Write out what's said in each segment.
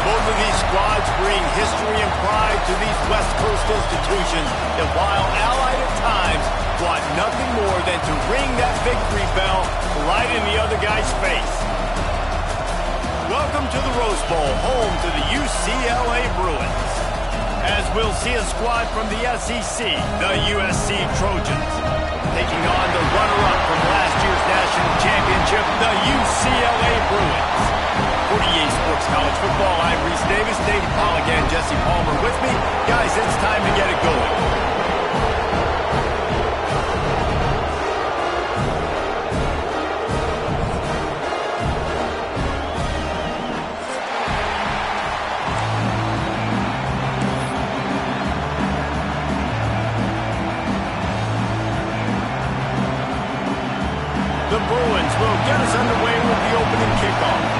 Both of these squads bring history and pride to these West Coast institutions that, while allied at times, want nothing more than to ring that victory bell right in the other guy's face. Welcome to the Rose Bowl, home to the UCLA Bruins. As we'll see a squad from the SEC, the USC Trojans, taking on the runner-up from last year's national championship, the UCLA Bruins. 48 Sports College Football, I'm Reese Davis, Dave Polligan, Jesse Palmer with me. Guys, it's time to get it going. The Bruins will get us underway with the opening kickoff.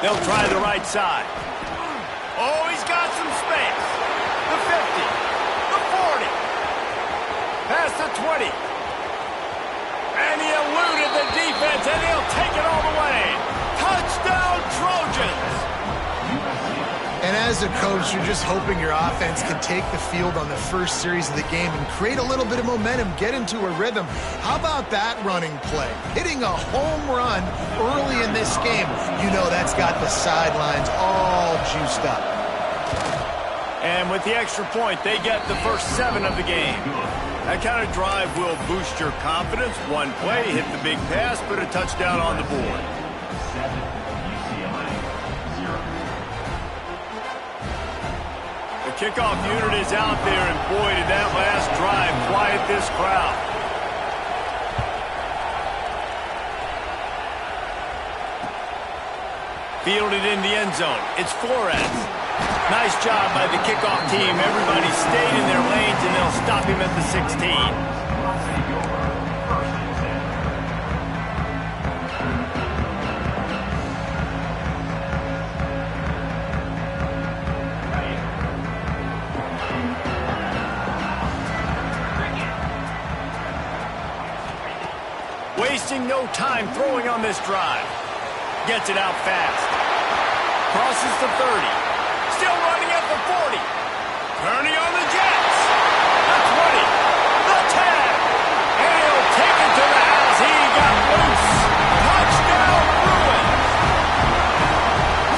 They'll try the right side. Oh, he's got some space. The 50, the 40, past the 20. And he eluded the defense, and he'll take it all the way. Touchdown, Trojans! And as a coach, you're just hoping your offense can take the field on the first series of the game and create a little bit of momentum, get into a rhythm. How about that running play? Hitting a home run early in this game. You know that's got the sidelines all juiced up. And with the extra point, they get the first 7 of the game. That kind of drive will boost your confidence. One play, hit the big pass, put a touchdown on the board. The kickoff unit is out there, and boy, did that last drive quiet this crowd. Fielded in the end zone. It's Flores. Nice job by the kickoff team. Everybody stayed in their lanes, and they'll stop him at the 16. Wasting no time throwing on this drive. Gets it out fast. Crosses the 30. Still running at the 40. Turning on the Jets. The 20. The 10. And he'll take it to the house. He got loose. Touchdown, Bruins.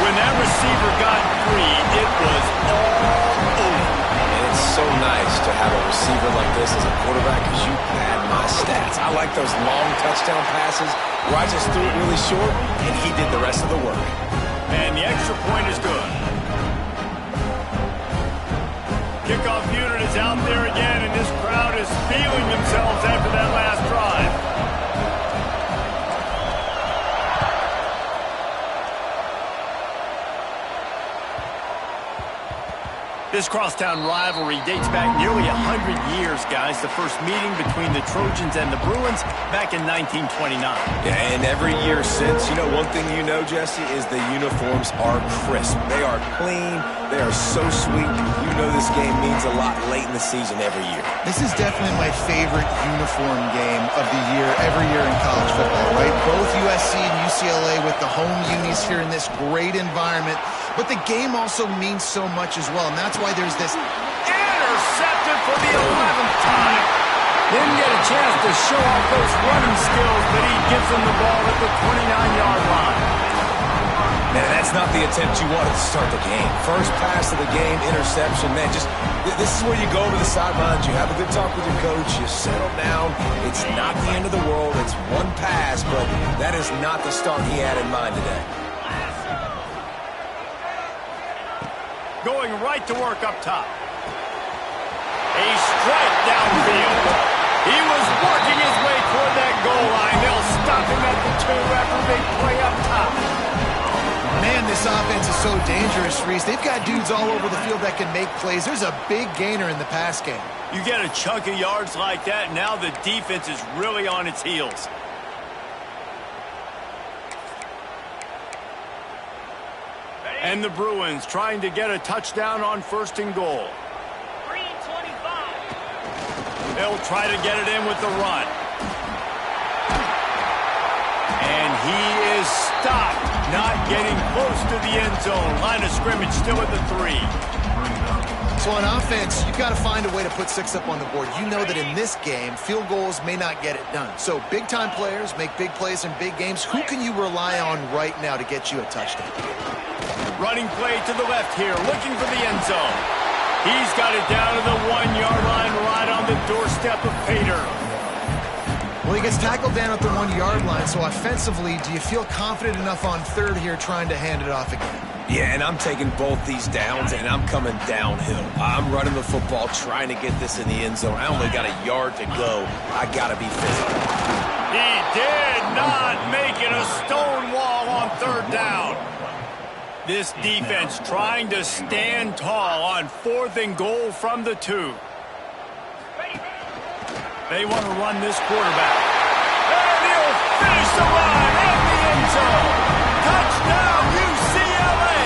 When that receiver got free, it was all over. And it's so nice to have a receiver like this as a quarterback because you pad my stats. I like those long touchdown passes where I just threw it really short and he did the rest of the work. And the extra point is good. Kickoff unit is out there again, and this crowd is feeling themselves after that last drive. This crosstown rivalry dates back nearly 100 years, guys. The first meeting between the Trojans and the Bruins back in 1929. Yeah, and every year since, you know, one thing you know, Jesse, is the uniforms are crisp. They are clean. They are so sweet. You know this game means a lot late in the season every year. This is definitely my favorite uniform game of the year, every year in college football, right? Both USC and UCLA with the home unis here in this great environment. But the game also means so much as well, and that's why there's this intercepted for the 11th time. Didn't get a chance to show off those running skills, but he gives them the ball at the 29-yard line. Man, that's not the attempt you wanted to start the game. First pass of the game, interception. Man, just this is where you go to the sidelines. You have a good talk with your coach. You settle down. It's not the end of the world. It's one pass, but that is not the start he had in mind today. Going right to work up top. A strike downfield. He was working his way toward that goal line. They'll stop him at the 2 after offense is so dangerous, Reese. They've got dudes all over the field that can make plays. There's a big gainer in the pass game. You get a chunk of yards like that, now the defense is really on its heels. And the Bruins trying to get a touchdown on 1st and goal. 3:25. They'll try to get it in with the run. And he is stopped, not getting close to the end zone. Line of scrimmage still at the 3. So on offense, you've got to find a way to put 6 up on the board. You know that in this game, field goals may not get it done. So big-time players make big plays in big games. Who can you rely on right now to get you a touchdown? Running play to the left here, looking for the end zone. He's got it down to the 1-yard line, right on the doorstep of Pater. Well, he gets tackled down at the 1-yard line, so offensively, do you feel confident enough on 3rd here trying to hand it off again? Yeah, and I'm taking both these downs, and I'm coming downhill. I'm running the football, trying to get this in the end zone. I only got a yard to go. I got to be physical. He did not make it a stone wall on 3rd down. This defense trying to stand tall on 4th and goal from the 2. They want to run this quarterback. And he'll finish the line in the end zone. Touchdown, UCLA!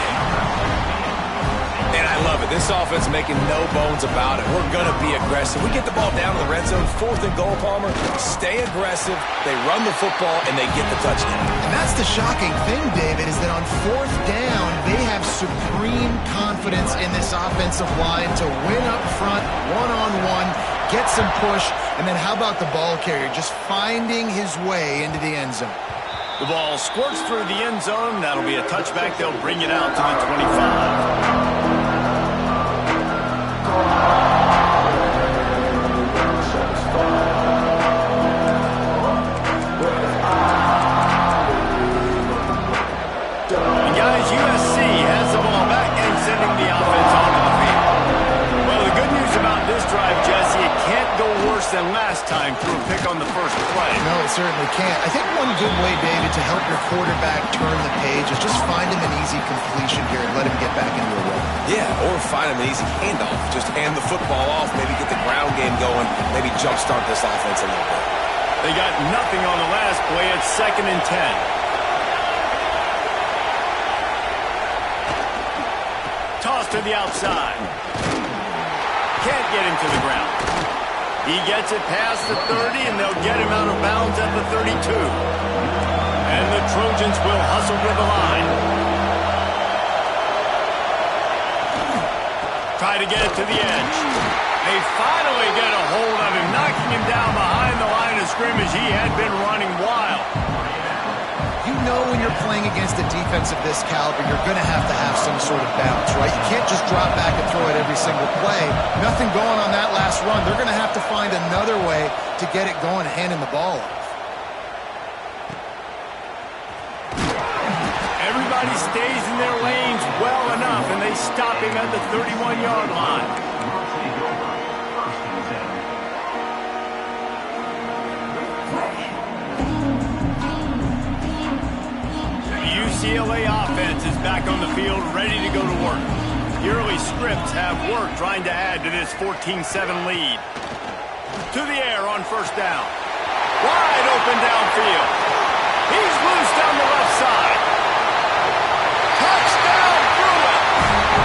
And I love it. This offense making no bones about it. We're going to be aggressive. We get the ball down to the red zone, 4th and goal, Palmer. Stay aggressive. They run the football, and they get the touchdown. And that's the shocking thing, David, is that on 4th down, they have supreme confidence in this offensive line to win up front, one-on-one, get some push, and then how about the ball carrier just finding his way into the end zone? The ball squirts through the end zone. That'll be a touchback. They'll bring it out to the 25. And guys, USC has the ball back and sending the offense onto the field. Well, the good news about this drive, Jesse, it can't go worse than last time through a pick on the first play. No, it certainly can't. I think one good way, David, to help your quarterback turn the page is just find him an easy completion here and let him get back into a rhythm. Yeah, or find him an easy handoff. Just hand the football off, maybe get the ground game going, maybe jumpstart this offense a little bit. They got nothing on the last play. It's 2nd and 10. Toss to the outside. Can't get him to the ground. He gets it past the 30, and they'll get him out of bounds at the 32. And the Trojans will hustle to the line. Try to get it to the edge. They finally get a hold of him, knocking him down behind the line of scrimmage. He had been running wild. You know when you're playing against a defense of this caliber, you're going to have some sort of balance, right? You can't just drop back and throw it every single play. Nothing going on that last run. They're going to have to find another way to get it going, handing the ball off. Everybody stays in their lanes well enough, and they stop him at the 31-yard line. UCLA offense is back on the field, ready to go to work. The early scripts have worked trying to add to this 14-7 lead. To the air on 1st down. Wide open downfield. He's loose down the left side. Touchdown, Bruin!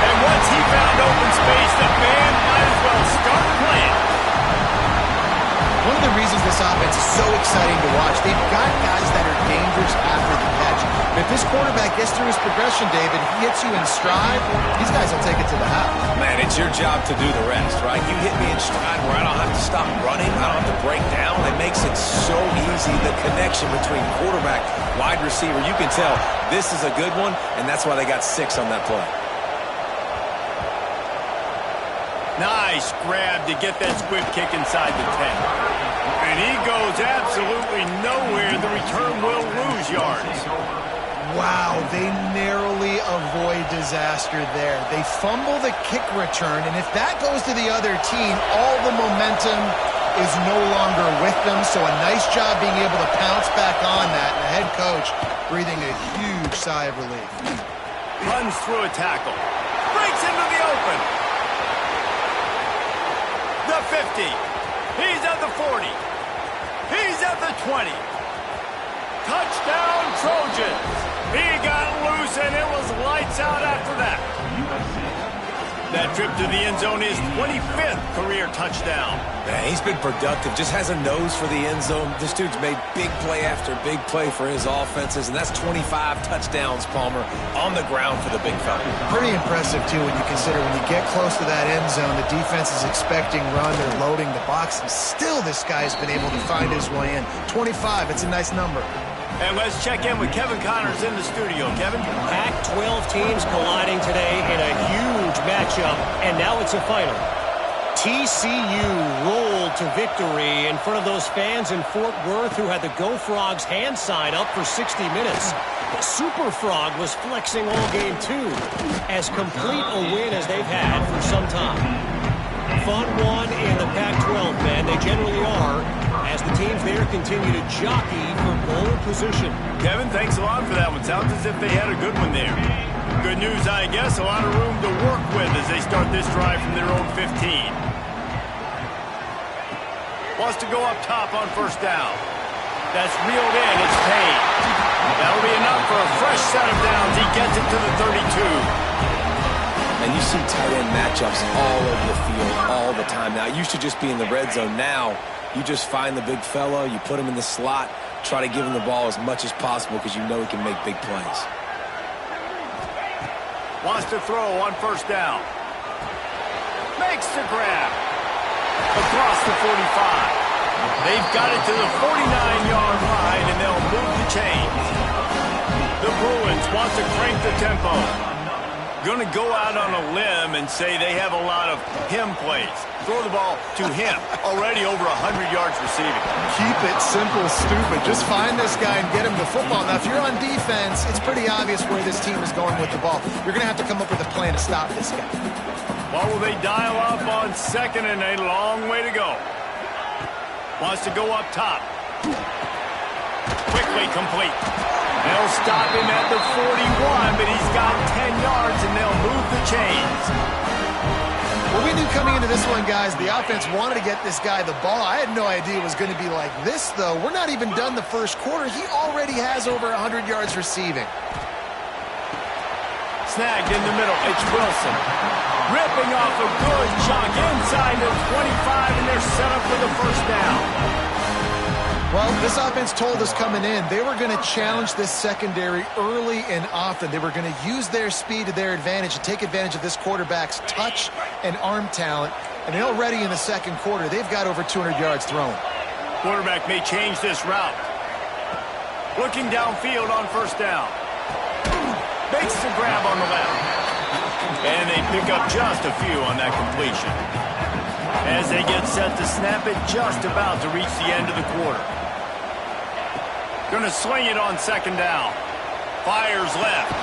And once he found open space, the band might as well start playing. One of the reasons this offense is so exciting to watch, they've got guys that are dangerous after the catch. But if this quarterback gets through his progression, David, he hits you in stride, these guys will take it to the house. Man, it's your job to do the rest, right? You hit me in stride where I don't have to stop running, I don't have to break down. It makes it so easy, the connection between quarterback, wide receiver. You can tell this is a good one, and that's why they got 6 on that play. Nice grab to get that squib kick inside the 10. And he goes absolutely nowhere. The return will lose yards. Wow, they narrowly avoid disaster there. They fumble the kick return, and if that goes to the other team, all the momentum is no longer with them. So a nice job being able to pounce back on that, and the head coach breathing a huge sigh of relief. Runs through a tackle. Breaks into the open. The 50. He's at the 40. He's at the 20. Touchdown, Trojans. He got loose, and it was lights out after that. That trip to the end zone is 25th career touchdown. Man, he's been productive, just has a nose for the end zone. This dude's made big play after big play for his offenses, and that's 25 touchdowns, Palmer, on the ground for the big fella. Pretty impressive, too, when you consider when you get close to that end zone, the defense is expecting run, they're loading the box, and still this guy's been able to find his way in. 25, it's a nice number. And let's check in with Kevin Connors in the studio. Kevin? Pac-12 teams colliding today in a huge matchup, and now it's a final. TCU rolled to victory in front of those fans in Fort Worth who had the Go Frogs hand sign up for 60 minutes. The Super Frog was flexing all game, too, as complete a win as they've had for some time. Fun one in the Pac-12, man. They generally are, as the teams there continue to jockey for pole position. Kevin, thanks a lot for that one. Sounds as if they had a good one there. Good news, I guess. A lot of room to work with as they start this drive from their own 15. Wants to go up top on first down. That's reeled in. It's paid. That'll be enough for a fresh set of downs. He gets it to the 32. And you see tight end matchups all over the field all the time now. It used to just be in the red zone. Now you just find the big fella, you put him in the slot, try to give him the ball as much as possible because you know he can make big plays. Wants to throw on first down. Makes the grab. Across the 45. They've got it to the 49-yard line, and they'll move the chains. The Bruins want to crank the tempo. Going to go out on a limb and say they have a lot of him plays. Throw the ball to him. Already over 100 yards receiving. Keep it simple, stupid. Just find this guy and get him the football. Now, if you're on defense, it's pretty obvious where this team is going with the ball. You're going to have to come up with a plan to stop this guy. What will they dial up on second and a long way to go? Wants to go up top. Quickly complete. They'll stop him at the 41, but he's got 10 yards, and they'll move the chains. Well, we knew coming into this one, guys, the offense wanted to get this guy the ball. I had no idea it was going to be like this, though. We're not even done the first quarter. He already has over 100 yards receiving. Snagged in the middle. It's Wilson. Ripping off a good chunk inside the 25, and they're set up for the first down. Well, this offense told us coming in they were going to challenge this secondary early and often. They were going to use their speed to their advantage and take advantage of this quarterback's touch and arm talent. And already in the second quarter, they've got over 200 yards thrown. Quarterback may change this route. Looking downfield on first down. Makes the grab on the left. And they pick up just a few on that completion. As they get set to snap it, just about to reach the end of the quarter. Going to swing it on second down. Fires left.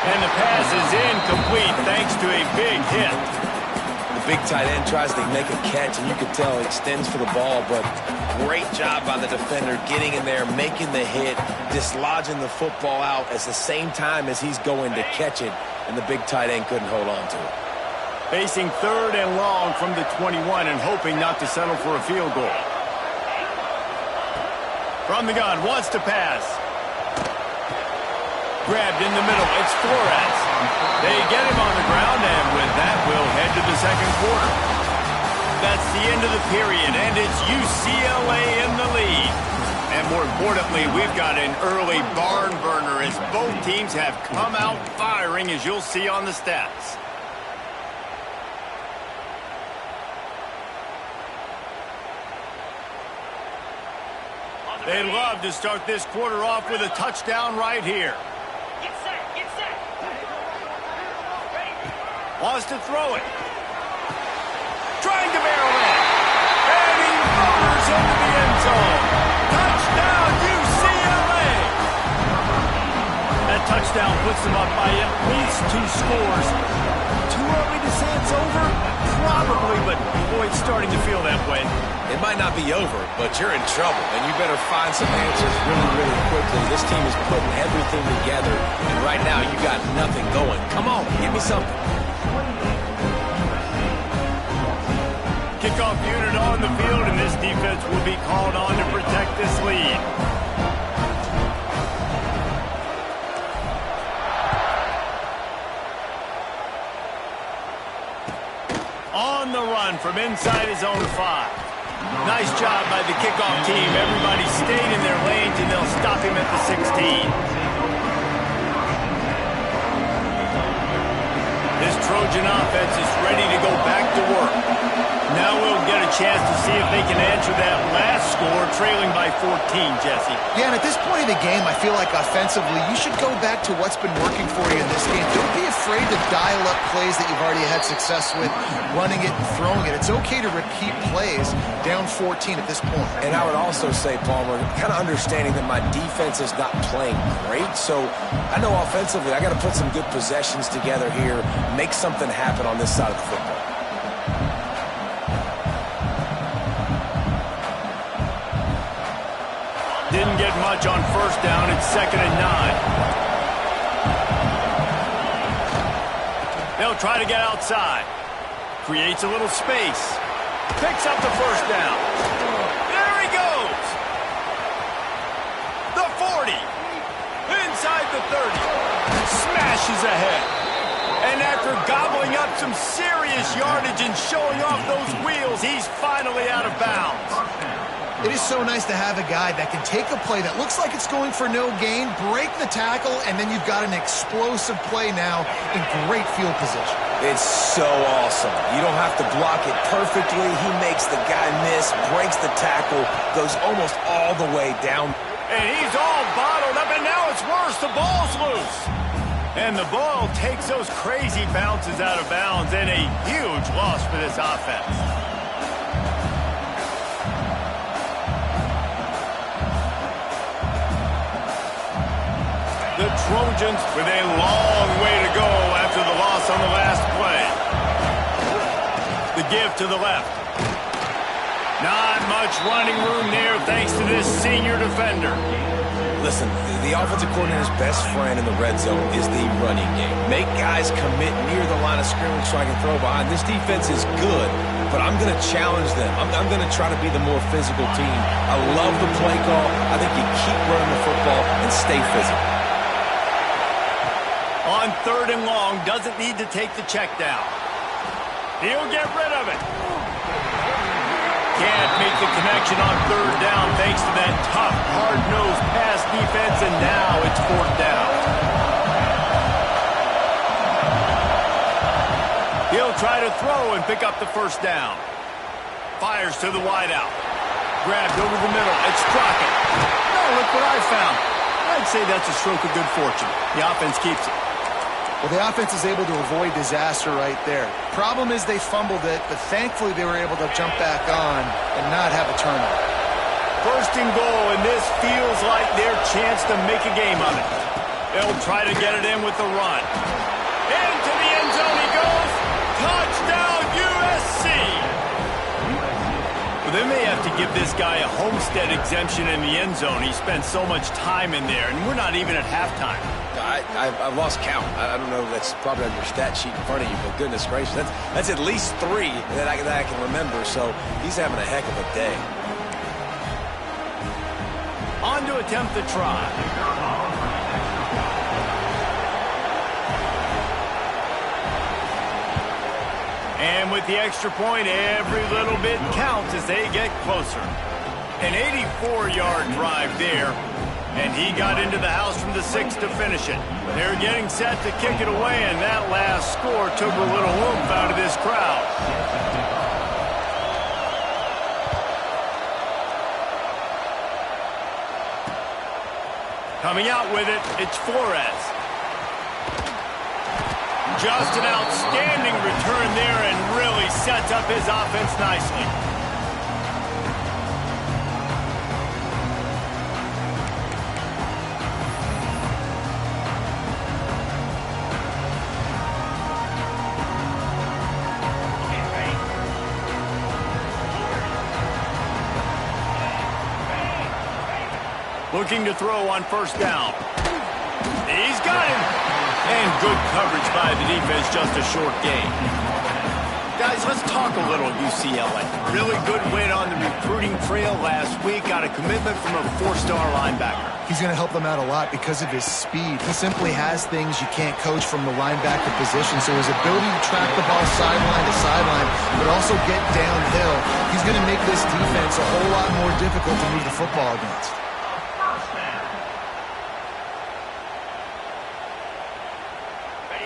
And the pass is incomplete thanks to a big hit. The big tight end tries to make a catch, and you can tell he extends for the ball, but great job by the defender getting in there, making the hit, dislodging the football out at the same time as he's going to catch it, and the big tight end couldn't hold on to it. Facing third and long from the 21 and hoping not to settle for a field goal. From the gun, wants to pass. Grabbed in the middle, it's Flores. They get him on the ground, and with that, we'll head to the second quarter. That's the end of the period, and it's UCLA in the lead. And more importantly, we've got an early barn burner as both teams have come out firing, as you'll see on the stats. They'd love to start this quarter off with a touchdown right here. Get set, get set. Wants to throw it. Trying to barrel in. And he motors into the end zone. Touchdown, UCLA! That touchdown puts them up by at least 2 scores. Too early to say it's over? Probably, but boy, it's starting to feel that way. It might not be over, but you're in trouble, and you better find some answers really, really quickly. This team is putting everything together, and right now you got nothing going. Come on, give me something. Kickoff unit on the field, and this defense will be called on to protect this lead. On the run from inside his own 5. Nice job by the kickoff team. Everybody stayed in their lanes, and they'll stop him at the 16. This Trojan offense is ready to go back to work. Now we'll get a chance to see if they can answer that last score, trailing by 14, Jesse. Yeah, and at this point of the game, I feel like offensively, you should go back to what's been working for you in this game. Don't be afraid to dial up plays that you've already had success with, running it and throwing it. It's okay to repeat plays down 14 at this point. And I would also say, Palmer, kind of understanding that my defense is not playing great, so I know offensively I got to put some good possessions together here, make something happen on this side of the football. Didn't get much on first down. It's 2nd and 9. They'll try to get outside. Creates a little space. Picks up the first down. There he goes. The 40. Inside the 30. Smashes ahead. And after gobbling up some serious yardage and showing off those wheels, he's finally out of bounds. It is so nice to have a guy that can take a play that looks like it's going for no gain, break the tackle, and then you've got an explosive play now in great field position. It's so awesome. You don't have to block it perfectly. He makes the guy miss, breaks the tackle, goes almost all the way down. And he's all bottled up, and now it's worse. The ball's loose. And the ball takes those crazy bounces out of bounds, and a huge loss for this offense. The Trojans with a long way to go after the loss on the last play. The give to the left. Not much running room there thanks to this senior defender. Listen, the offensive coordinator's best friend in the red zone is the running game. Make guys commit near the line of scrimmage so I can throw behind. This defense is good, but I'm going to challenge them. I'm going to try to be the more physical team. I love the play call. I think you keep running the football and stay physical. On 3rd and long, doesn't need to take the check down. He'll get rid of it. Can't make the connection on 3rd down thanks to that tough, hard-nosed pass defense, and now it's 4th down. He'll try to throw and pick up the first down. Fires to the wideout. Grabbed over the middle. It's Crockett. Oh, look what I found. I'd say that's a stroke of good fortune. The offense keeps it. Well, the offense is able to avoid disaster right there. Problem is they fumbled it, but thankfully they were able to jump back on and not have a turnover. 1st and goal, and this feels like their chance to make a game of it. They'll try to get it in with the run. Into the end zone he goes. Touchdown, USC! Well, they may have to give this guy a homestead exemption in the end zone. He spent so much time in there, and we're not even at halftime. I've lost count. I don't know. That's probably on your stat sheet in front of you, but goodness gracious, that's at least 3 that I can remember, so he's having a heck of a day. On to attempt the try. And with the extra point, every little bit counts as they get closer. An 84-yard drive there. And he got into the house from the 6 to finish it. They're getting set to kick it away, and that last score took a little oomph out of this crowd. Coming out with it, it's Flores. Just an outstanding return there and really sets up his offense nicely. Looking to throw on first down. He's got him. And good coverage by the defense, just a short gain. Guys, let's talk a little UCLA. Really good win on the recruiting trail last week. Got a commitment from a 4-star linebacker. He's going to help them out a lot because of his speed. He simply has things you can't coach from the linebacker position. So his ability to track the ball sideline to sideline, but also get downhill, he's going to make this defense a whole lot more difficult to move the football against.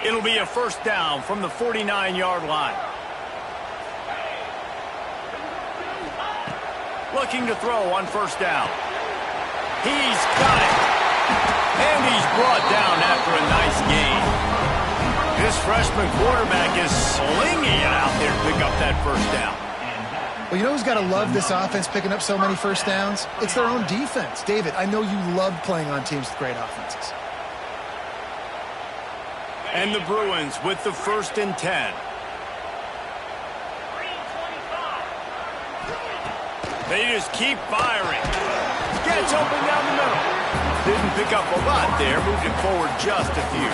It'll be a first down from the 49-yard line. Looking to throw on first down. He's got it. And he's brought down after a nice gain. This freshman quarterback is slinging it out there to pick up that first down. Well, you know who's got to love this offense picking up so many first downs? It's their own defense. David, I know you love playing on teams with great offenses. And the Bruins with the 1st and 10. They just keep firing. Gets open down the middle. Didn't pick up a lot there. Moved it forward just a few.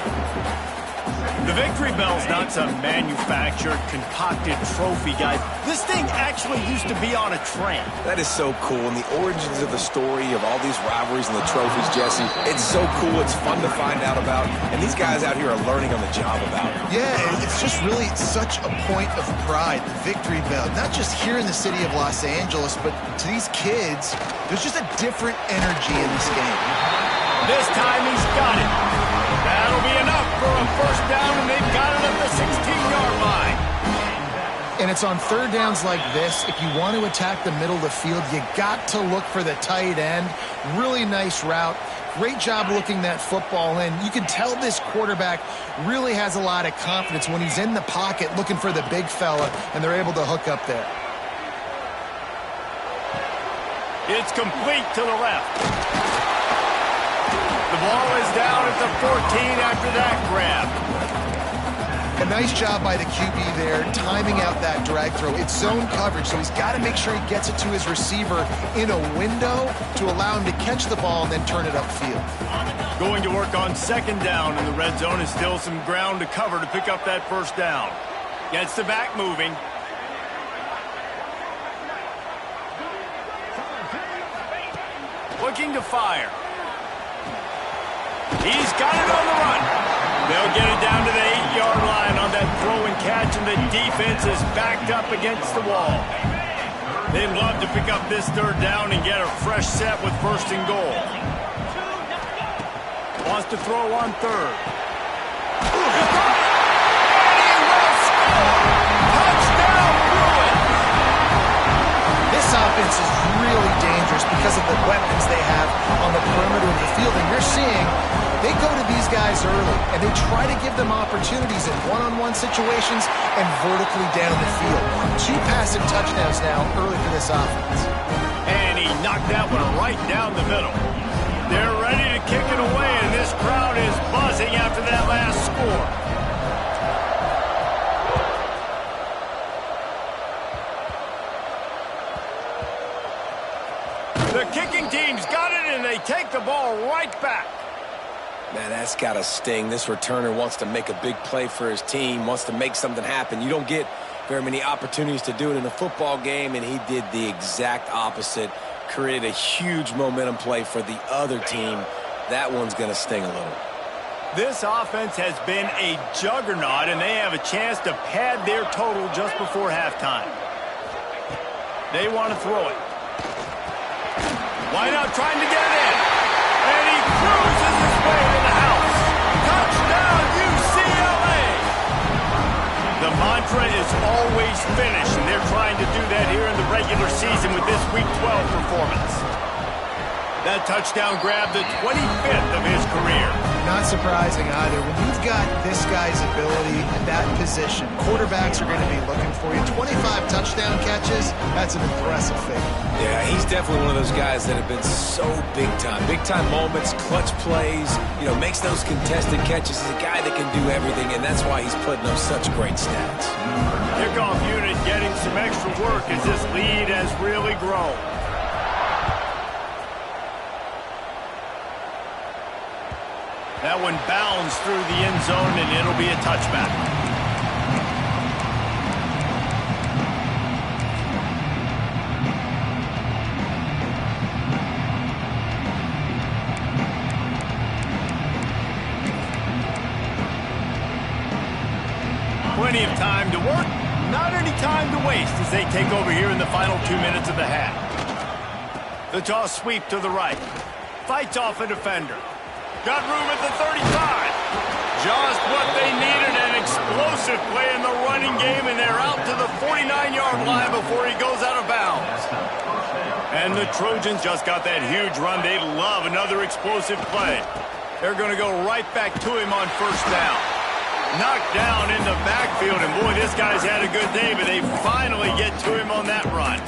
The victory bell's not some manufactured, concocted trophy, guys. This thing actually used to be on a train. That is so cool, and the origins of the story of all these rivalries and the trophies, Jesse, it's so cool. It's fun to find out about, and these guys out here are learning on the job about it. Yeah, it's just really such a point of pride, the victory bell. Not just here in the city of Los Angeles, but to these kids, there's just a different energy in this game. This time he's got it. That'll be enough for a first down, and they've got it at the 16-yard line. And it's on third downs like this. If you want to attack the middle of the field, you got to look for the tight end. Really nice route. Great job looking that football in. You can tell this quarterback really has a lot of confidence when he's in the pocket looking for the big fella, and they're able to hook up there. It's complete to the left. The ball is down at the 14 after that grab. A nice job by the QB there, timing out that drag throw. It's zone coverage, so he's got to make sure he gets it to his receiver in a window to allow him to catch the ball and then turn it upfield. Going to work on second down in the red zone is still some ground to cover to pick up that first down. Gets the back moving. Looking to fire. He's got it on the run. They'll get it down to the 8-yard line on that throw and catch, and the defense is backed up against the wall. They'd love to pick up this third down and get a fresh set with first and goal. Wants to throw on third. And he will score! Touchdown, Bruins! This offense is really dangerous because of the weapons they have on the perimeter of the field, and you're seeing they go to these guys early, and they try to give them opportunities in one-on-one situations and vertically down the field. 2 passing touchdowns now early for this offense. And he knocked that one right down the middle. They're ready to kick it away, and this crowd is buzzing after that last score. The kicking team's got it, and they take the ball right back. Man, that's got to sting. This returner wants to make a big play for his team, wants to make something happen. You don't get very many opportunities to do it in a football game, and he did the exact opposite. Created a huge momentum play for the other team. That one's going to sting a little. This offense has been a juggernaut, and they have a chance to pad their total just before halftime. They want to throw it. Why not trying to get it in? And he cruises his way to the house. Touchdown, UCLA! The mantra is always finish, and they're trying to do that here in the regular season with this Week 12 performance. That touchdown grabbed the 25th of his career. Not surprising either. When you've got this guy's ability at that position, quarterbacks are going to be looking for you. 25 touchdown catches, that's an impressive feat. Yeah, he's definitely one of those guys that have been so big time. Big time moments, clutch plays, makes those contested catches. He's a guy that can do everything, and that's why he's putting up such great stats. Kickoff unit getting some extra work as this lead has really grown. That one bounds through the end zone, and it'll be a touchback. Plenty of time to work, not any time to waste as they take over here in the final 2 minutes of the half. The toss sweep to the right. Fights off a defender. Got room at the 35. Just what they needed, an explosive play in the running game, and they're out to the 49-yard line before he goes out of bounds. And the Trojans just got that huge run. They love another explosive play. They're going to go right back to him on first down. Knocked down in the backfield, and boy, this guy's had a good day, but they finally get to him on that run.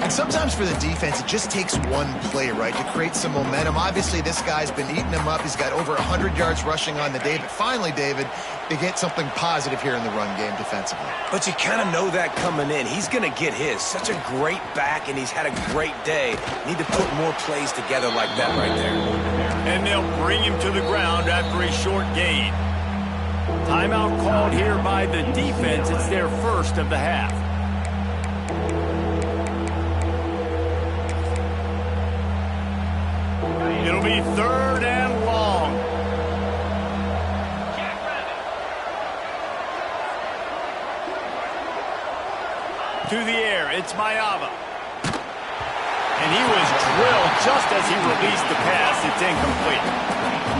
And sometimes for the defense, it just takes one play, right, to create some momentum. Obviously, this guy's been eating him up. He's got over 100 yards rushing on the day. But finally, David, they get something positive here in the run game defensively. But you kind of know that coming in. He's going to get his. Such a great back, and he's had a great day. Need to put more plays together like that right there. And they'll bring him to the ground after a short gain. Timeout called here by the defense. It's their first of the half. It'll be third and long. To the air, it's Mayava. And he was drilled just as he released the pass. It's incomplete.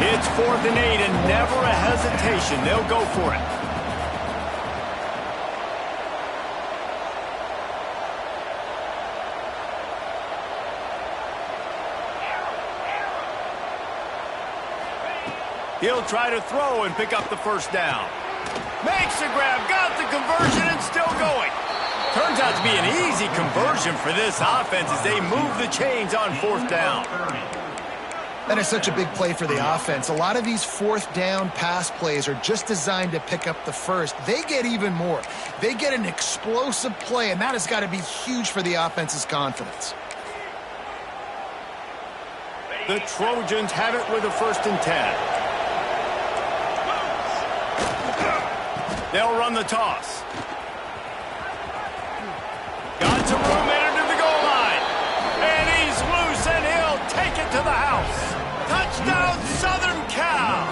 It's 4th and 8, and never a hesitation. They'll go for it. He'll try to throw and pick up the first down. Makes the grab, got the conversion, and still going. Turns out to be an easy conversion for this offense as they move the chains on 4th down. That is such a big play for the offense. A lot of these 4th down pass plays are just designed to pick up the first. They get even more. They get an explosive play, and that has got to be huge for the offense's confidence. The Trojans have it with a 1st and 10. They'll run the toss. Got some room into the goal line. And he's loose, and he'll take it to the house. Touchdown, Southern Cal.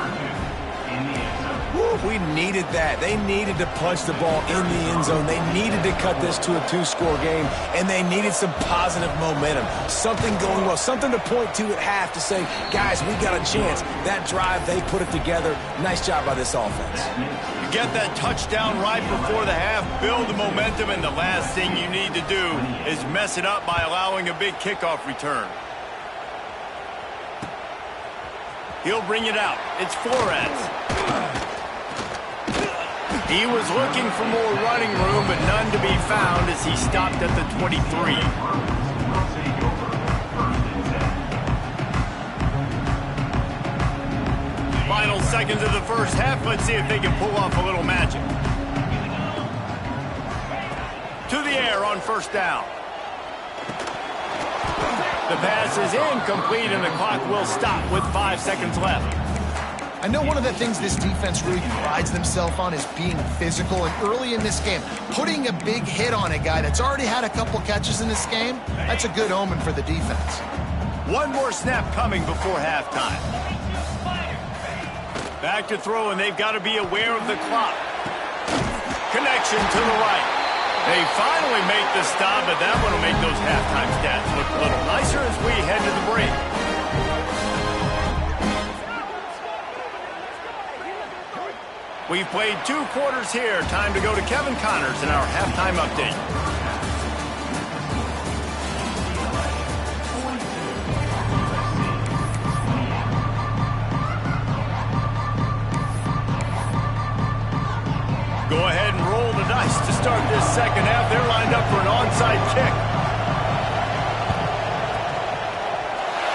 Woo, we needed that. They needed to punch the ball in the end zone. They needed to cut this to a 2-score game, and they needed some positive momentum. Something going well, something to point to at half to say, guys, we got a chance. That drive, they put it together. Nice job by this offense. Get that touchdown right before the half, build the momentum, and the last thing you need to do is mess it up by allowing a big kickoff return. He'll bring it out. It's Flores. He was looking for more running room, but none to be found as he stopped at the 23. Final seconds of the first half. Let's see if they can pull off a little magic. To the air on first down. The pass is incomplete, and the clock will stop with 5 seconds left. I know one of the things this defense really prides themselves on is being physical, and early in this game, putting a big hit on a guy that's already had a couple catches in this game, that's a good omen for the defense. One more snap coming before halftime. Back to throw, and they've got to be aware of the clock. Connection to the right. They finally make the stop, but that one will make those halftime stats look a little nicer as we head to the break. We've played 2 quarters here. Time to go to Kevin Connors in our halftime update. Go ahead and roll the dice to start this second half. They're lined up for an onside kick.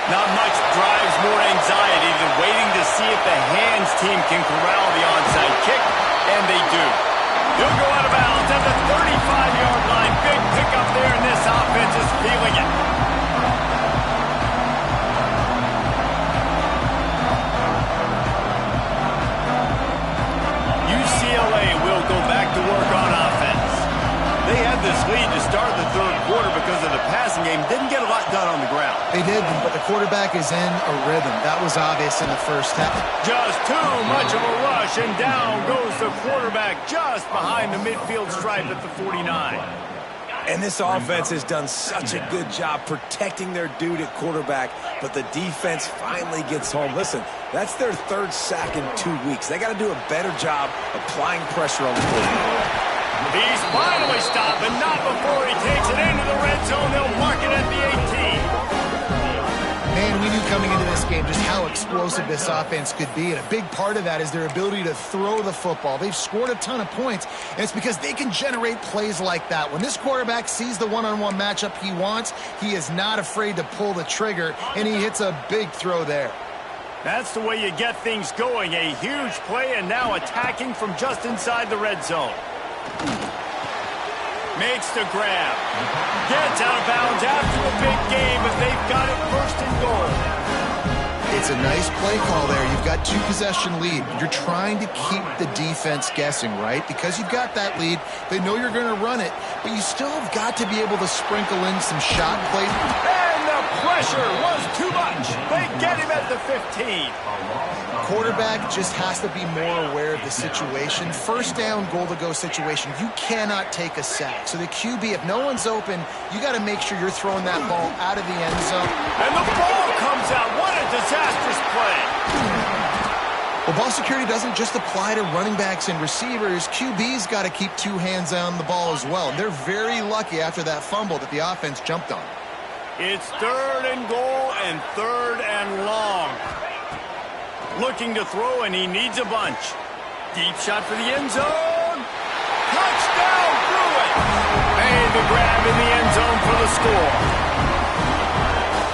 Not much drives more anxiety than waiting to see if the hands team can corral the onside kick, and they do. He'll go out of bounds at the 35-yard line. Big pickup there, and this offense is feeling it. game didn't get a lot done on the ground. They didn't, but the quarterback is in a rhythm. That was obvious in the first half. Just too much of a rush, and down goes the quarterback just behind the midfield stripe at the 49. And this offense has done such a good job protecting their dude at quarterback, but the defense finally gets home. Listen, that's their third sack in 2 weeks. They got to do a better job applying pressure on the quarterback. He's finally stopped, but not before he takes it into the red zone. They'll mark it at the 18. Man, we knew coming into this game just how explosive this offense could be, and a big part of that is their ability to throw the football. They've scored a ton of points, and it's because they can generate plays like that. When this quarterback sees the one-on-one matchup he wants, he is not afraid to pull the trigger, and he hits a big throw there. That's the way you get things going. A huge play, and now attacking from just inside the red zone. Makes the grab. Gets out of bounds after the big game, but they've got it first and goal. It's a nice play call there. You've got 2-possession lead. You're trying to keep the defense guessing, right? Because you've got that lead, they know you're going to run it, but you still have got to be able to sprinkle in some shot plays. And the pressure was too much. They get him at the 15. Quarterback just has to be more aware of the situation. First down, goal-to-go situation. You cannot take a sack. So the QB, if no one's open, you got to make sure you're throwing that ball out of the end zone. And the ball comes out. What a disastrous play. Well, ball security doesn't just apply to running backs and receivers. QB's got to keep 2 hands on the ball as well. They're very lucky after that fumble that the offense jumped on. It's 3rd and goal and 3rd and long. Looking to throw, and he needs a bunch. Deep shot for the end zone. Touchdown, Bruins! Made the grab in the end zone for the score.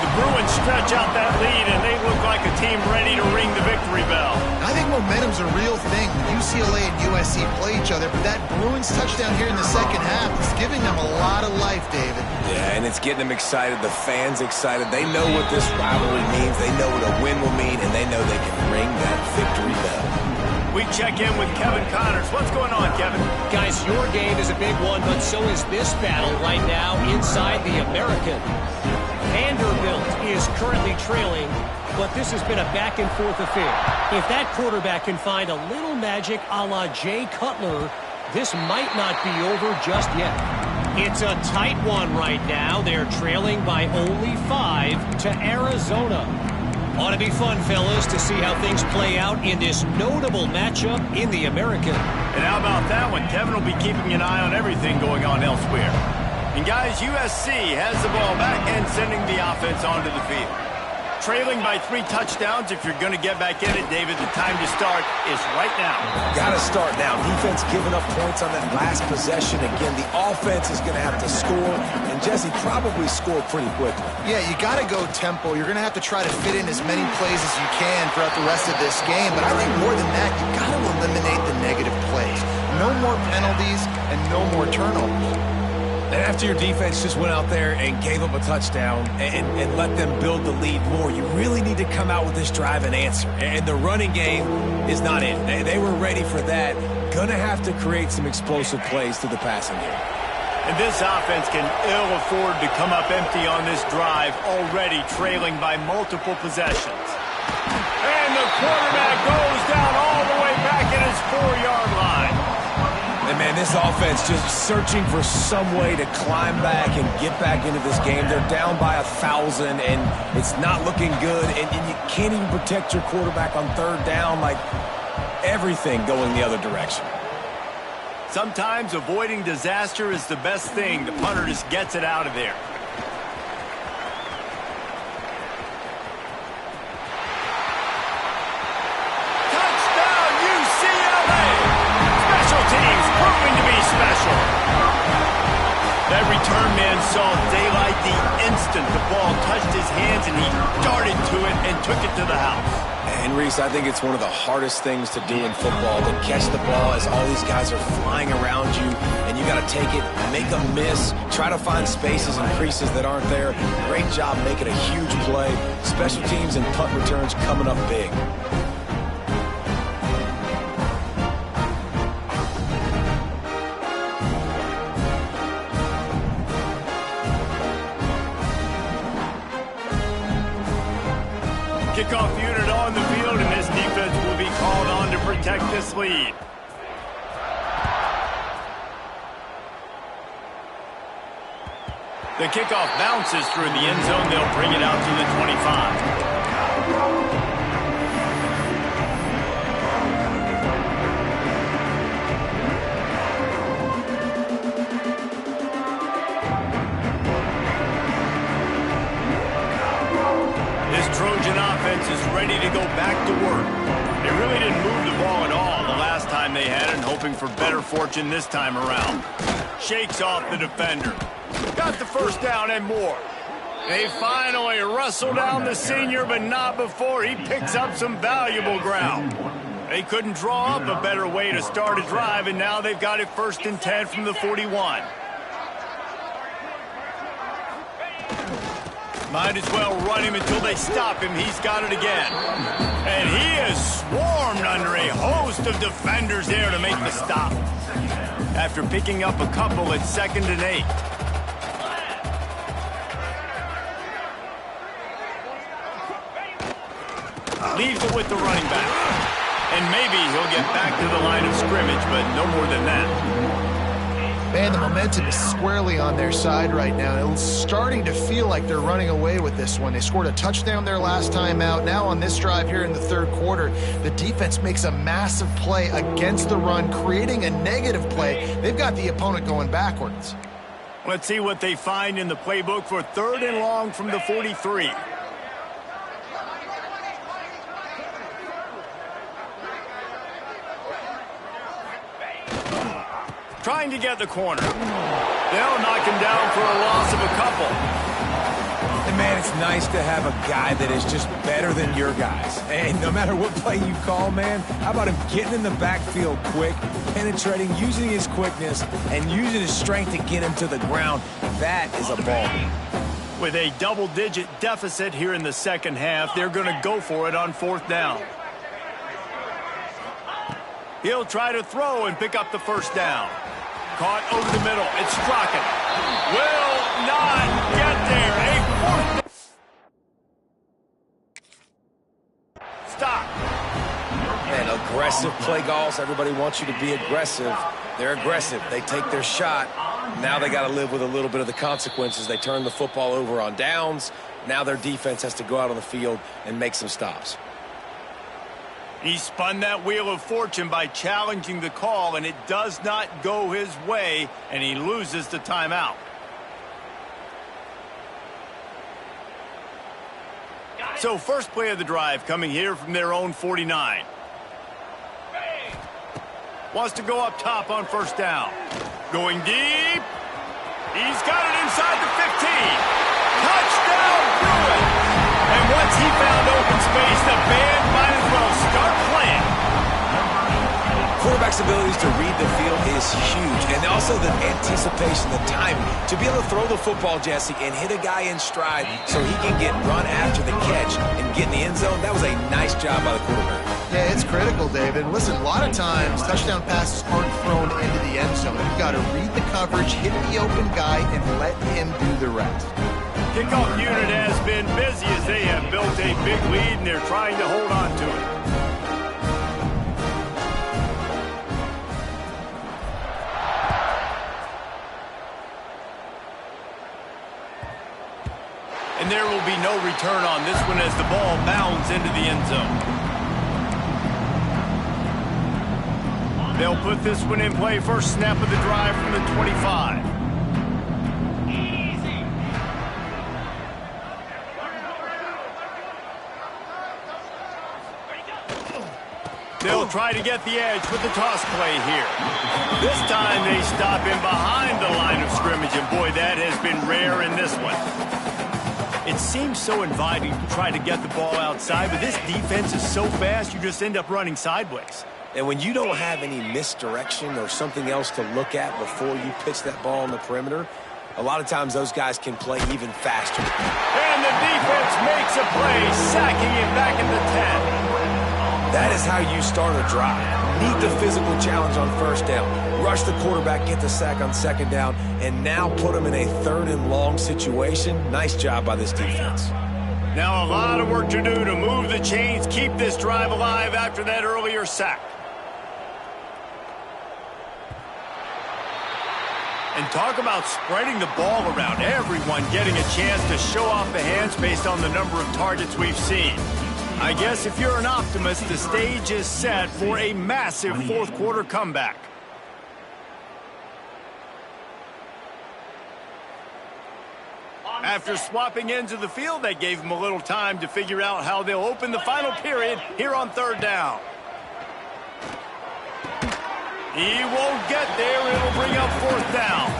The Bruins stretch out that lead, and they look like a team ready to ring the victory bell. I think momentum's a real thing. UCLA and USC play each other, but that Bruins touchdown here in the second half is giving them a lot of life, David. Yeah, and it's getting them excited. The fans excited. They know what this rivalry means. They know what a win will mean, and they know they can ring that victory bell. We check in with Kevin Connors. What's going on, Kevin? Guys, your game is a big one, but so is this battle right now inside the American. Vanderbilt is currently trailing, but this has been a back-and-forth affair. If that quarterback can find a little magic a la Jay Cutler, this might not be over just yet. It's a tight one right now. They're trailing by only 5 to Arizona. Ought to be fun, fellas, to see how things play out in this notable matchup in the American. And how about that one? Kevin will be keeping an eye on everything going on elsewhere. And guys, USC has the ball back and sending the offense onto the field. Trailing by 3 touchdowns. If you're going to get back in it, David, the time to start is right now. Got to start now. Defense giving up points on that last possession. Again, the offense is going to have to score, and Jesse probably score pretty quickly. Yeah, you got to go tempo. You're going to have to try to fit in as many plays as you can throughout the rest of this game, but I think more than that, you got to eliminate the negative plays. No more penalties and no more turnovers. And after your defense just went out there and gave up a touchdown and let them build the lead more, you really need to come out with this drive and answer. And the running game is not it. They were ready for that. Gonna have to create some explosive plays through the passing game. And this offense can ill afford to come up empty on this drive, already trailing by multiple possessions. And the quarterback goes down all the way back at his 4-yard line. And, man, this offense just searching for some way to climb back and get back into this game. They're down by 1,000, and it's not looking good. And you can't even protect your quarterback on 3rd down. Like, everything going the other direction. Sometimes avoiding disaster is the best thing. The punter just gets it out of there. Special. That return man saw daylight the instant the ball touched his hands, and he darted to it and took it to the house. And, Reese, I think it's one of the hardest things to do in football, to catch the ball as all these guys are flying around you, and you got to take it, make a miss, try to find spaces and creases that aren't there. Great job making a huge play. Special teams and punt returns coming up big. Kickoff unit on the field, and this defense will be called on to protect this lead. The kickoff bounces through the end zone. They'll bring it out to the 25. Trojan offense is ready to go back to work. They really didn't move the ball at all the last time they had it, and hoping for better fortune this time around. Shakes off the defender. Got the first down and more. They finally wrestle down the senior, but not before he picks up some valuable ground. They couldn't draw up a better way to start a drive, and now they've got it 1st and 10 from the 41. Might as well run him until they stop him. He's got it again. And he is swarmed under a host of defenders there to make the stop. After picking up a couple at 2nd and 8. Leaves it with the running back. And maybe he'll get back to the line of scrimmage, but no more than that. Man, the momentum is squarely on their side right now. It's starting to feel like they're running away with this one. They scored a touchdown their last time out. Now on this drive here in the 3rd quarter, the defense makes a massive play against the run, creating a negative play. They've got the opponent going backwards. Let's see what they find in the playbook for 3rd and long from the 43. Trying to get the corner. They'll knock him down for a loss of a couple. And man, it's nice to have a guy that is just better than your guys. And no matter what play you call, man, how about him getting in the backfield quick, penetrating, using his quickness, and using his strength to get him to the ground. That is a ball. With a double-digit deficit here in the 2nd half, they're going to go for it on 4th down. He'll try to throw and pick up the 1st down. Caught over the middle. It's Strachan. Will not get there. A 4th. Stop. Man, aggressive play calls. Everybody wants you to be aggressive. They're aggressive. They take their shot. Now they got to live with a little bit of the consequences. They turn the football over on downs. Now their defense has to go out on the field and make some stops. He spun that wheel of fortune by challenging the call, and it does not go his way, and he loses the timeout. So first play of the drive coming here from their own 49. Wants to go up top on 1st down. Going deep. He's got it inside the 15. Touchdown, Bruin. And once he found open space, the band might as well start playing. Quarterback's abilities to read the field is huge, and also the anticipation, the timing. To be able to throw the football, Jesse, and hit a guy in stride so he can get run after the catch and get in the end zone, that was a nice job by the quarterback. Yeah, it's critical, David. Listen, a lot of times touchdown passes aren't thrown into the end zone. You've got to read the coverage, hit the open guy, and let him do the rest. Kickoff unit has been busy as they have built a big lead, and they're trying to hold on to it. And there will be no return on this one as the ball bounds into the end zone. They'll put this one in play. First snap of the drive from the 25. They'll try to get the edge with the toss play here. This time they stop him behind the line of scrimmage, and boy, that has been rare in this one. It seems so inviting to try to get the ball outside, but this defense is so fast you just end up running sideways. And when you don't have any misdirection or something else to look at before you pitch that ball on the perimeter, a lot of times those guys can play even faster. And the defense makes a play, sacking him back at the 10. That is how you start a drive. Meet the physical challenge on 1st down. Rush the quarterback, get the sack on 2nd down, and now put him in a 3rd and long situation. Nice job by this defense. Now a lot of work to do to move the chains, keep this drive alive after that earlier sack. And talk about spreading the ball around. Everyone getting a chance to show off the hands based on the number of targets we've seen. I guess if you're an optimist, the stage is set for a massive fourth quarter comeback. After swapping ends of the field, that gave them a little time to figure out how they'll open the final period here on third down. He won't get there. It'll bring up fourth down.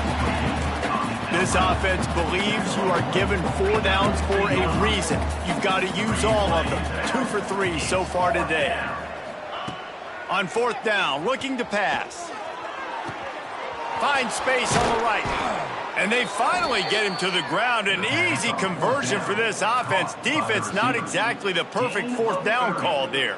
This offense believes you are given 4 downs for a reason. You've got to use all of them. 2 for 3 so far today. On fourth down, looking to pass. Finds space on the right. And they finally get him to the ground. An easy conversion for this offense. Defense, not exactly the perfect fourth down call there.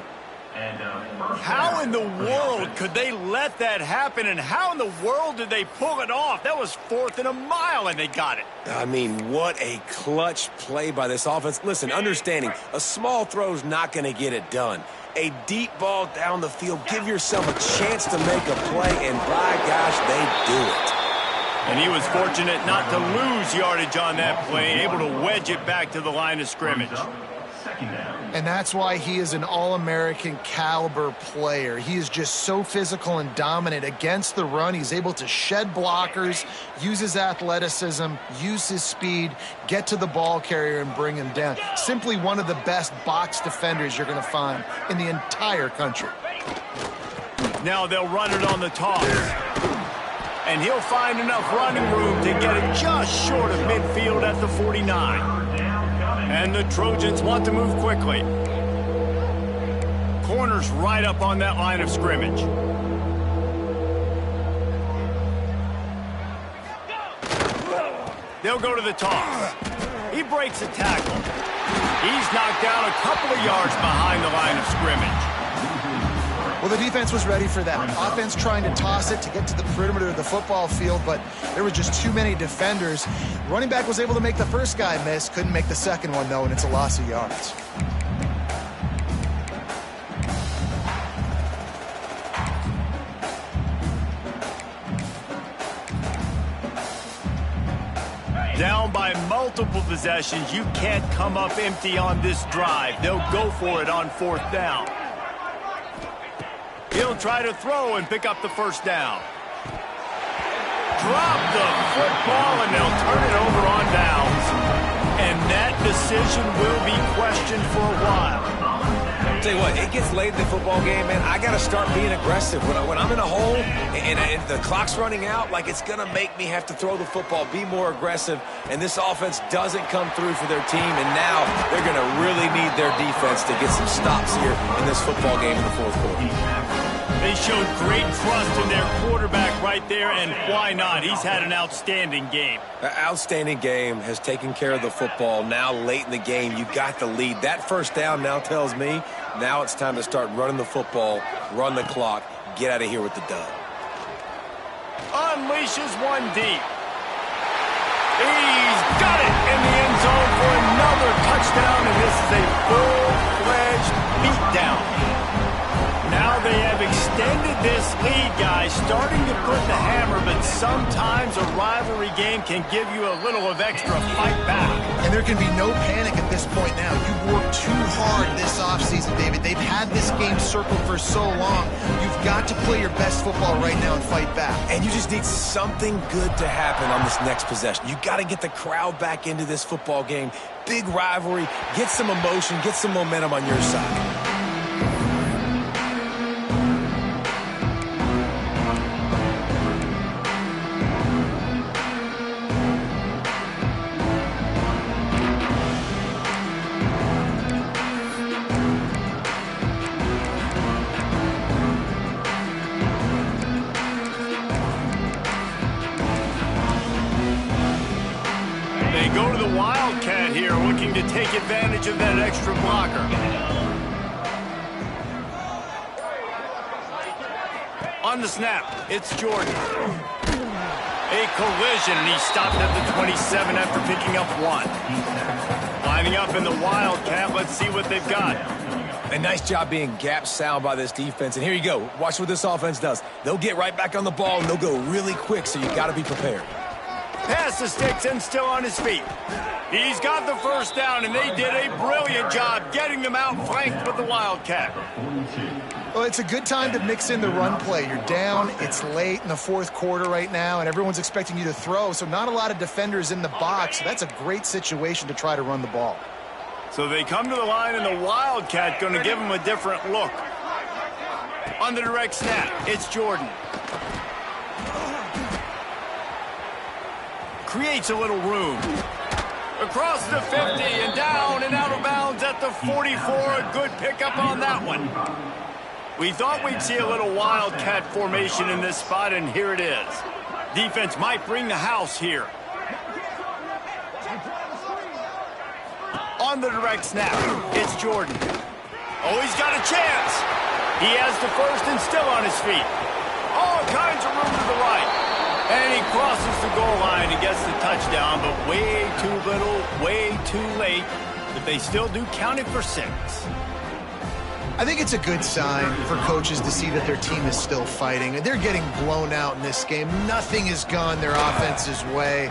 How in the world could they let that happen, and how in the world did they pull it off? That was 4th and a mile, and they got it. I mean, what a clutch play by this offense. Listen, understanding, a small throw's not going to get it done. A deep ball down the field, give yourself a chance to make a play, and by gosh, they do it. And he was fortunate not to lose yardage on that play, able to wedge it back to the line of scrimmage. And that's why he is an All-American caliber player. He is just so physical and dominant against the run. He's able to shed blockers, use his athleticism, use his speed, get to the ball carrier and bring him down. Simply one of the best box defenders you're going to find in the entire country. Now they'll run it on the toss. And he'll find enough running room to get it just short of midfield at the 49. And the Trojans want to move quickly. Corner's right up on that line of scrimmage. They'll go to the toss. He breaks a tackle. He's knocked down a couple of yards behind the line of scrimmage. Well, the defense was ready for that. Offense trying to toss it to get to the perimeter of the football field, but there was just too many defenders. Running back was able to make the first guy miss, couldn't make the second one, though, and it's a loss of yards. Down by multiple possessions, you can't come up empty on this drive. They'll go for it on fourth down. He'll try to throw and pick up the first down. Drop the football, and they'll turn it over on downs. And that decision will be questioned for a while. Tell you what, it gets late in the football game, man. I got to start being aggressive. When I'm in a hole and the clock's running out, like it's going to make me have to throw the football, be more aggressive. And this offense doesn't come through for their team, and now they're going to really need their defense to get some stops here in this football game in the fourth quarter. They showed great trust in their quarterback right there, and why not? He's had an outstanding game. An outstanding game, has taken care of the football. Now late in the game, you got the lead. That first down now tells me now it's time to start running the football, run the clock, get out of here with the dub. Unleashes one deep. He's got it in the end zone for another touchdown, and this is a full-fledged beatdown. Now they have extended this lead, guys, starting to put the hammer, but sometimes a rivalry game can give you a little of extra fight back. And there can be no panic at this point now. You've worked too hard this offseason, David. They've had this game circled for so long. You've got to play your best football right now and fight back. And you just need something good to happen on this next possession. You got to get the crowd back into this football game. Big rivalry, get some emotion, get some momentum on your side. Go to the Wildcat here, looking to take advantage of that extra blocker. On the snap, it's Jordan. A collision, and he stopped at the 27 after picking up 1. Line Lining up in the Wildcat. Let's see what they've got. A nice job being gap sound by this defense. And here you go. Watch what this offense does. They'll get right back on the ball, and they'll go really quick, so you got to be prepared. Past the sticks and still on his feet. He's got the first down, and they did a brilliant job getting them out flanked with the Wildcat. Well, it's a good time to mix in the run play. You're down, it's late in the fourth quarter right now, and everyone's expecting you to throw, so not a lot of defenders in the box. So that's a great situation to try to run the ball. So they come to the line, and the Wildcat going to give them a different look. On the direct snap, it's Jordan. Creates a little room. Across the 50 and down and out of bounds at the 44. A good pickup on that one. We thought we'd see a little Wildcat formation in this spot, and here it is. Defense might bring the house here. On the direct snap, it's Jordan. Oh, he's got a chance. He has the first and still on his feet. All kinds of room to the right. And he crosses the goal line and gets the touchdown, but way too little, way too late. But they still do count it for 6. I think it's a good sign for coaches to see that their team is still fighting. They're getting blown out in this game. Nothing has gone their offense's way.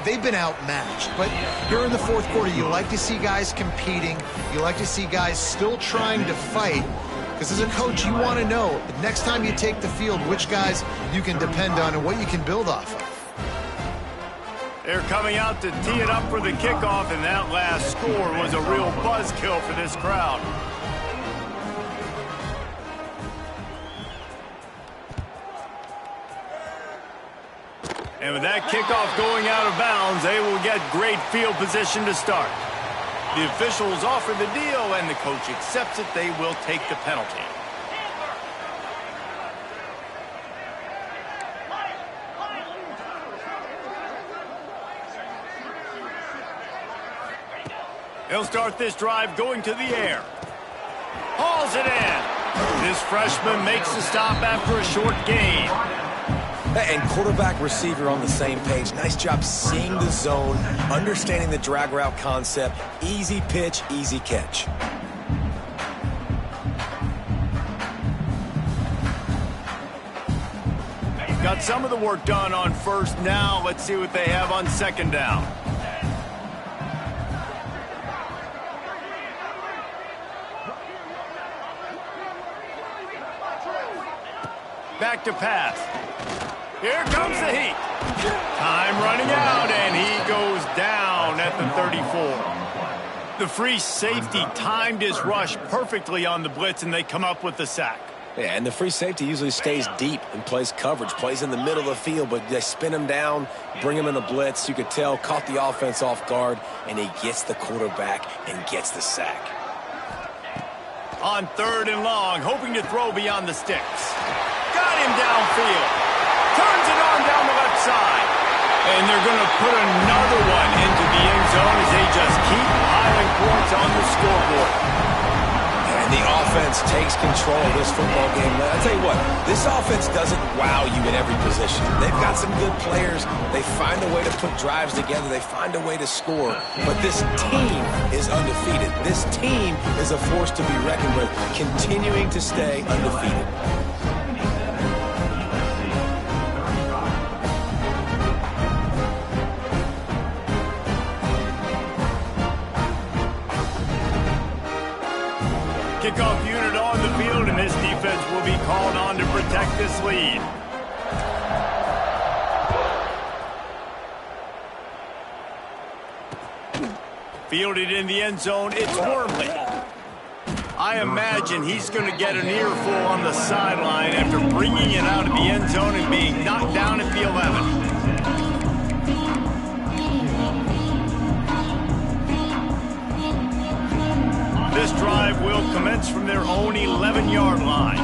They've been outmatched. But here in the fourth quarter, you like to see guys competing. You like to see guys still trying to fight. Because as a coach, you want to know the next time you take the field, which guys you can depend on and what you can build off of. They're coming out to tee it up for the kickoff, and that last score was a real buzzkill for this crowd. And with that kickoff going out of bounds, they will get great field position to start. The officials offer the deal, and the coach accepts it. They will take the penalty. He'll start this drive going to the air. Hauls it in. This freshman makes the stop after a short gain. And quarterback receiver on the same page. Nice job seeing the zone, understanding the drag route concept. Easy pitch, easy catch. Got some of the work done on first. Now let's see what they have on second down. Back to pass. Here comes the heat. Time running out, and he goes down at the 34. The free safety timed his rush perfectly on the blitz, and they come up with the sack. Yeah, and the free safety usually stays deep and plays coverage, plays in the middle of the field, but they spin him down, bring him in a blitz. You could tell, caught the offense off guard, and he gets the quarterback and gets the sack. On third and long, hoping to throw beyond the sticks. Got him downfield. Turns it on down the left side. And they're going to put another one into the end zone as they just keep piling points on the scoreboard. And the offense takes control of this football game. I'll tell you what, this offense doesn't wow you in every position. They've got some good players. They find a way to put drives together. They find a way to score. But this team is undefeated. This team is a force to be reckoned with, continuing to stay undefeated. Kickoff unit on the field, and this defense will be called on to protect this lead. Fielded in the end zone, it's Wormley. I imagine he's going to get an earful on the sideline after bringing it out of the end zone and being knocked down at the 11. This drive will commence from their own 11-yard line.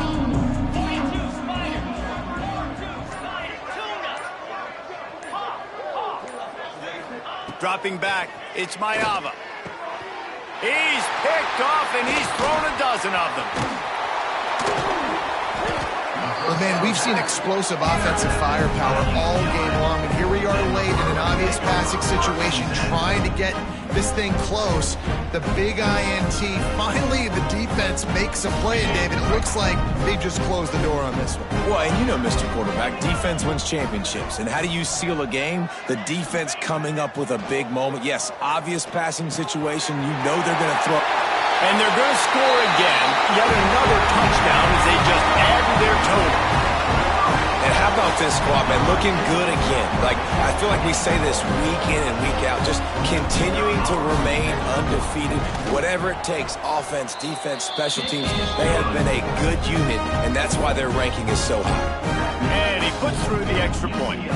Dropping back, it's Mayava. He's picked off, and he's thrown a dozen of them. Well, man, we've seen explosive offensive firepower all game long, and here we are late in an obvious passing situation trying to get this thing close. The big INT. Finally, the defense makes a play, and David, it looks like they just closed the door on this one. Well, and you know, Mr. Quarterback, defense wins championships. And how do you seal a game? The defense coming up with a big moment. Yes, obvious passing situation. You know they're going to throw. And they're going to score again. Yet another touchdown as they just add to their total. And how about this squad, man? Looking good again. Like, I feel like we say this week in and week out. Just continuing to remain undefeated. Whatever it takes, offense, defense, special teams, they have been a good unit, and that's why their ranking is so high. And he puts through the extra point.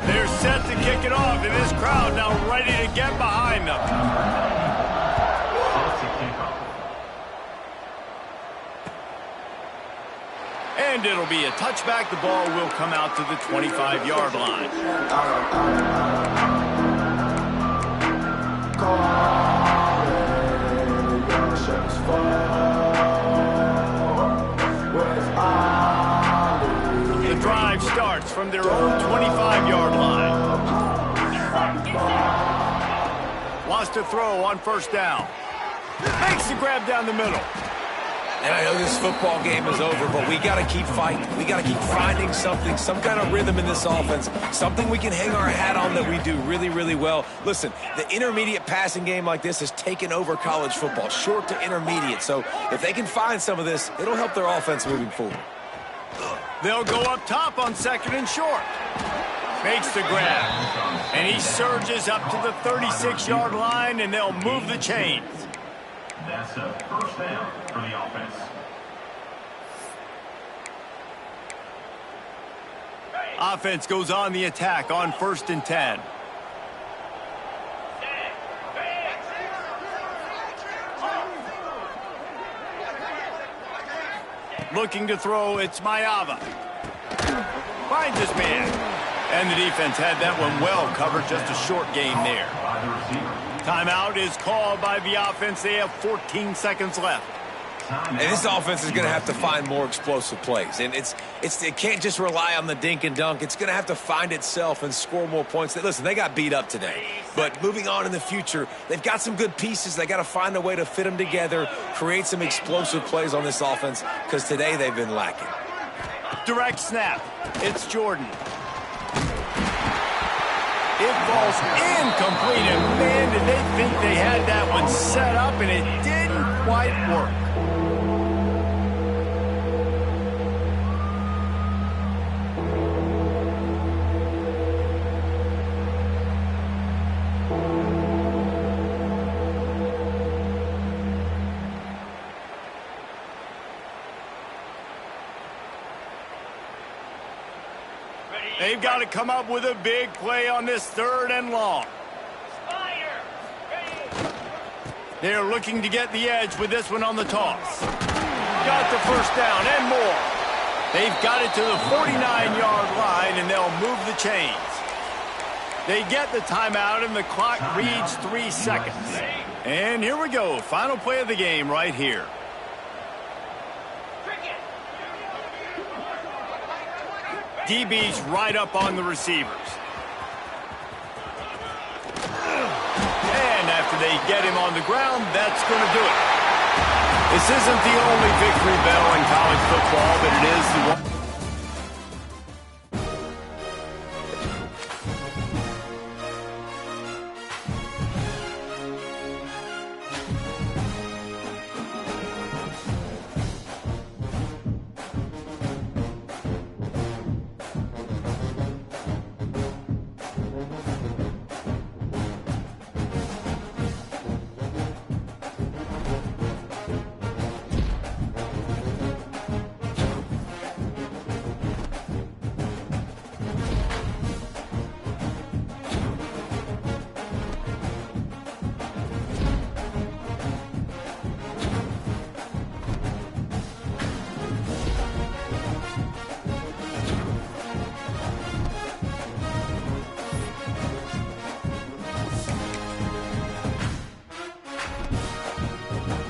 They're set to kick it off, and this crowd now ready to get behind them. And it'll be a touchback. The ball will come out to the 25-yard line. The drive starts from their own 25-yard line. Wants to throw on first down. Makes the grab down the middle. And I know this football game is over, but we got to keep fighting. We got to keep finding something, some kind of rhythm in this offense, something we can hang our hat on that we do really, really well. Listen, the intermediate passing game like this has taken over college football, short to intermediate. So if they can find some of this, it'll help their offense moving forward. They'll go up top on second and short. Makes the grab. And he surges up to the 36-yard line, and they'll move the chains. That's a first down for the offense. Offense goes on the attack on 1st and 10. Looking to throw, it's Mayava. Finds his man. And the defense had that one well covered, just a short game there. Timeout is called by the offense. They have 14 seconds left. And this offense is going to have to find more explosive plays. And it can't just rely on the dink and dunk. It's going to have to find itself and score more points. Listen, they got beat up today. But moving on in the future, they've got some good pieces. They got to find a way to fit them together, create some explosive plays on this offense, because today they've been lacking. Direct snap. It's Jordan. It falls incomplete, and man, did they think they had that one set up, and it didn't quite work. They've got to come up with a big play on this 3rd and long. They're looking to get the edge with this one on the toss. Got the first down and more. They've got it to the 49-yard line, and they'll move the chains. They get the timeout, and the clock reads 3 seconds. And here we go. Final play of the game right here. DB's right up on the receivers. And after they get him on the ground, that's going to do it. This isn't the only victory bell in college football, but it is the one.